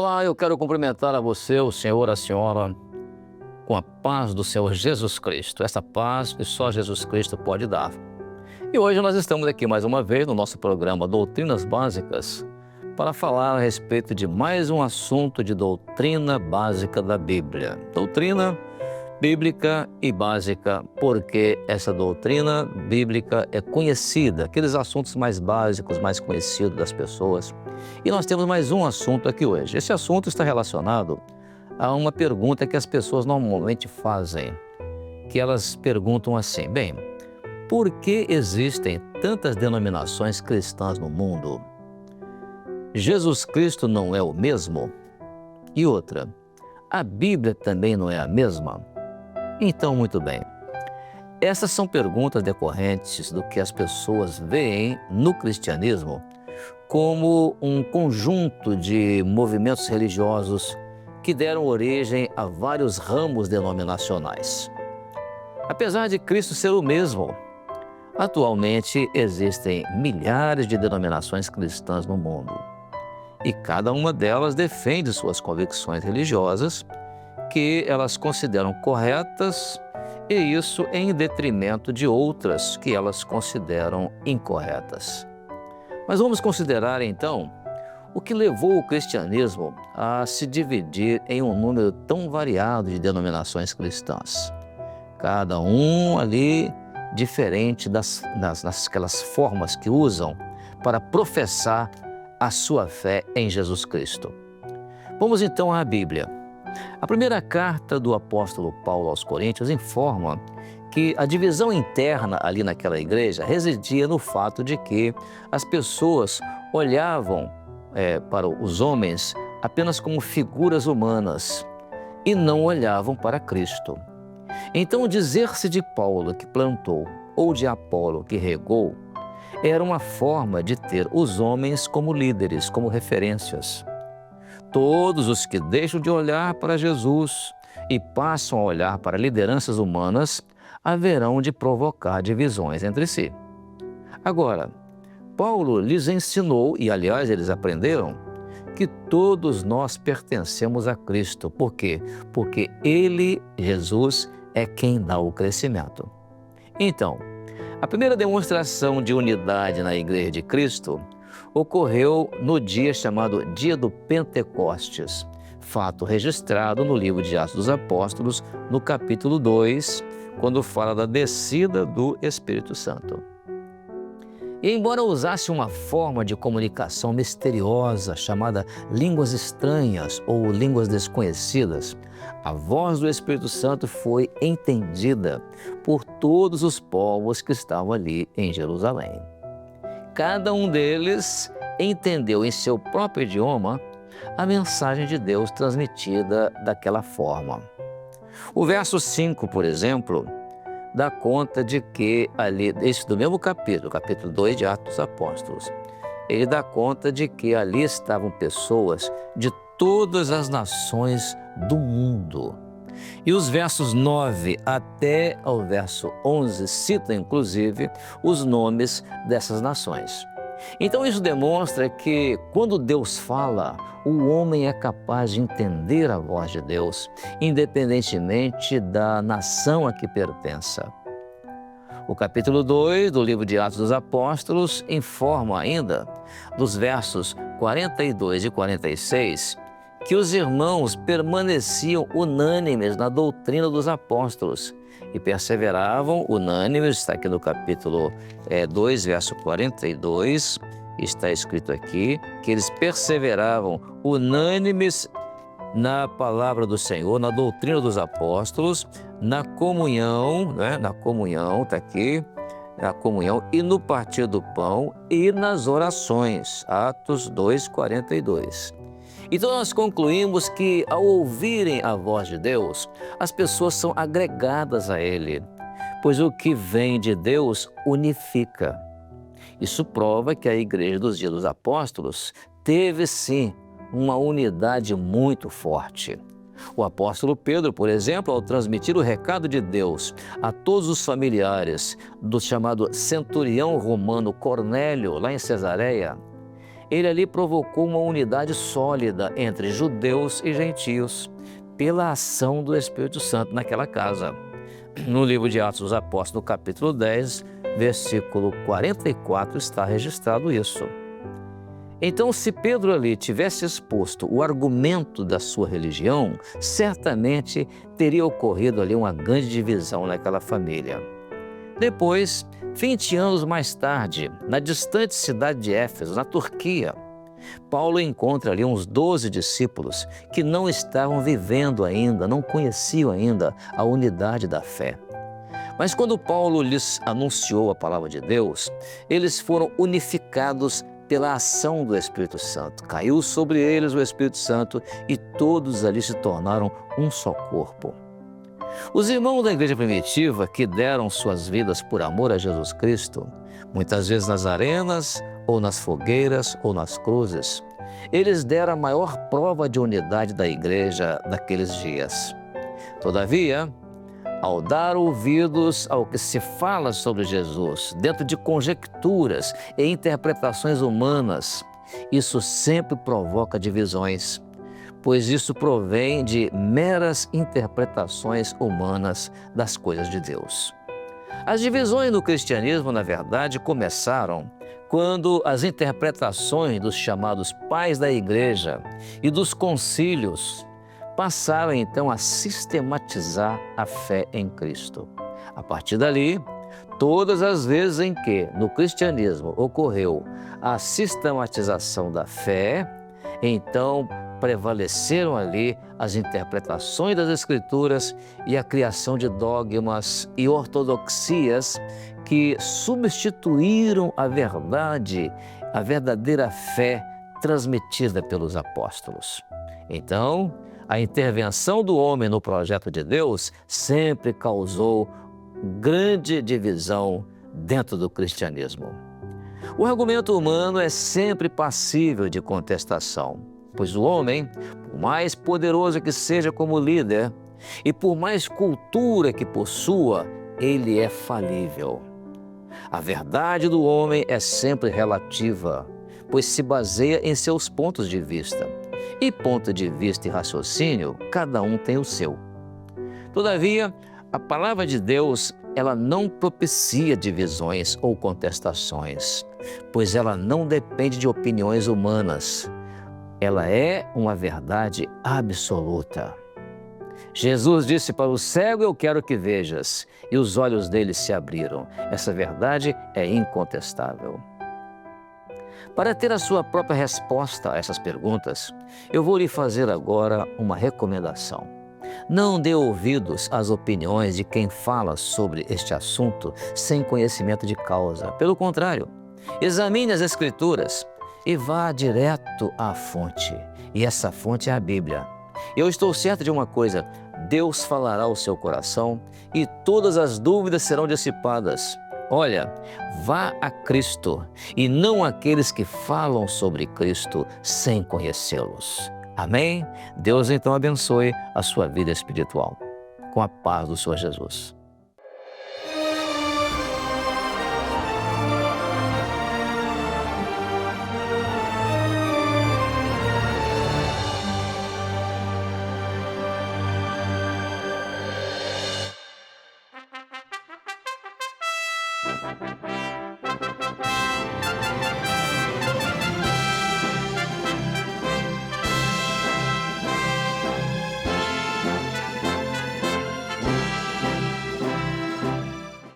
Olá, eu quero cumprimentar a você, o senhor, a senhora, com a paz do Senhor Jesus Cristo. Essa paz que só Jesus Cristo pode dar. E hoje nós estamos aqui mais uma vez no nosso programa Doutrinas Básicas para falar a respeito de mais um assunto de doutrina básica da Bíblia. Doutrina bíblica e básica, porque essa doutrina bíblica é conhecida, aqueles assuntos mais básicos, mais conhecidos das pessoas. E nós temos mais um assunto aqui hoje. Esse assunto está relacionado a uma pergunta que as pessoas normalmente fazem, que elas perguntam assim: bem, por que existem tantas denominações cristãs no mundo? Jesus Cristo não é o mesmo? E outra, a Bíblia também não é a mesma? Então, muito bem. Essas são perguntas decorrentes do que as pessoas veem no cristianismo como um conjunto de movimentos religiosos que deram origem a vários ramos denominacionais. Apesar de Cristo ser o mesmo, atualmente existem milhares de denominações cristãs no mundo. E cada uma delas defende suas convicções religiosas, que elas consideram corretas, e isso em detrimento de outras que elas consideram incorretas. Mas vamos considerar então o que levou o cristianismo a se dividir em um número tão variado de denominações cristãs. Cada um ali diferente daquelas formas que usam para professar a sua fé em Jesus Cristo. Vamos então à Bíblia. A primeira carta do apóstolo Paulo aos Coríntios informa que a divisão interna ali naquela igreja residia no fato de que as pessoas olhavam para os homens apenas como figuras humanas e não olhavam para Cristo. Então, dizer-se de Paulo que plantou ou de Apolo que regou era uma forma de ter os homens como líderes, como referências. Todos os que deixam de olhar para Jesus e passam a olhar para lideranças humanas haverão de provocar divisões entre si. Agora, Paulo lhes ensinou, e aliás eles aprenderam, que todos nós pertencemos a Cristo. Por quê? Porque Ele, Jesus, é quem dá o crescimento. Então, a primeira demonstração de unidade na Igreja de Cristo ocorreu no dia chamado Dia do Pentecostes, fato registrado no livro de Atos dos Apóstolos, no capítulo 2, quando fala da descida do Espírito Santo. E embora usasse uma forma de comunicação misteriosa chamada línguas estranhas ou línguas desconhecidas, a voz do Espírito Santo foi entendida por todos os povos que estavam ali em Jerusalém. Cada um deles entendeu em seu próprio idioma a mensagem de Deus transmitida daquela forma. O verso 5, por exemplo, dá conta de que ali, esse do mesmo capítulo 2 de Atos dos Apóstolos, ele dá conta de que ali estavam pessoas de todas as nações do mundo. E os versos 9 até ao verso 11 citam, inclusive, os nomes dessas nações. Então isso demonstra que, quando Deus fala, o homem é capaz de entender a voz de Deus, independentemente da nação a que pertença. O capítulo 2 do livro de Atos dos Apóstolos informa ainda, dos versos 42 e 46, que os irmãos permaneciam unânimes na doutrina dos apóstolos e perseveravam unânimes, está aqui no capítulo 2, verso 42, está escrito aqui, que eles perseveravam unânimes na palavra do Senhor, na doutrina dos apóstolos, na comunhão, está aqui, na comunhão e no partir do pão e nas orações, Atos 2, 42. Então nós concluímos que, ao ouvirem a voz de Deus, as pessoas são agregadas a Ele, pois o que vem de Deus unifica. Isso prova que a Igreja dos Dias dos Apóstolos teve, sim, uma unidade muito forte. O apóstolo Pedro, por exemplo, ao transmitir o recado de Deus a todos os familiares do chamado centurião romano Cornélio, lá em Cesareia, ele ali provocou uma unidade sólida entre judeus e gentios pela ação do Espírito Santo naquela casa. No livro de Atos dos Apóstolos, no capítulo 10, versículo 44, está registrado isso. Então, se Pedro ali tivesse exposto o argumento da sua religião, certamente teria ocorrido ali uma grande divisão naquela família. Depois, 20 anos mais tarde, na distante cidade de Éfeso, na Turquia, Paulo encontra ali uns 12 discípulos que não estavam vivendo ainda, não conheciam ainda a unidade da fé. Mas quando Paulo lhes anunciou a palavra de Deus, eles foram unificados pela ação do Espírito Santo. Caiu sobre eles o Espírito Santo e todos ali se tornaram um só corpo. Os irmãos da igreja primitiva que deram suas vidas por amor a Jesus Cristo, muitas vezes nas arenas, ou nas fogueiras, ou nas cruzes, eles deram a maior prova de unidade da igreja daqueles dias. Todavia, ao dar ouvidos ao que se fala sobre Jesus, dentro de conjecturas e interpretações humanas, isso sempre provoca divisões, pois isso provém de meras interpretações humanas das coisas de Deus. As divisões no cristianismo, na verdade, começaram quando as interpretações dos chamados pais da igreja e dos concílios passaram então a sistematizar a fé em Cristo. A partir dali, todas as vezes em que no cristianismo ocorreu a sistematização da fé, então prevaleceram ali as interpretações das Escrituras e a criação de dogmas e ortodoxias que substituíram a verdade, a verdadeira fé transmitida pelos apóstolos. Então, a intervenção do homem no projeto de Deus sempre causou grande divisão dentro do cristianismo. O argumento humano é sempre passível de contestação, pois o homem, por mais poderoso que seja como líder e por mais cultura que possua, ele é falível. A verdade do homem é sempre relativa, pois se baseia em seus pontos de vista. E ponto de vista e raciocínio, cada um tem o seu. Todavia, a palavra de Deus, ela não propicia divisões ou contestações, pois ela não depende de opiniões humanas. Ela é uma verdade absoluta. Jesus disse para o cego: eu quero que vejas, e os olhos dele se abriram. Essa verdade é incontestável. Para ter a sua própria resposta a essas perguntas, eu vou lhe fazer agora uma recomendação. Não dê ouvidos às opiniões de quem fala sobre este assunto sem conhecimento de causa. Pelo contrário, examine as Escrituras e vá direto à fonte. E essa fonte é a Bíblia. Eu estou certo de uma coisa: Deus falará ao seu coração e todas as dúvidas serão dissipadas. Olha, vá a Cristo e não àqueles que falam sobre Cristo sem conhecê-los. Amém? Deus então abençoe a sua vida espiritual. Com a paz do Senhor Jesus.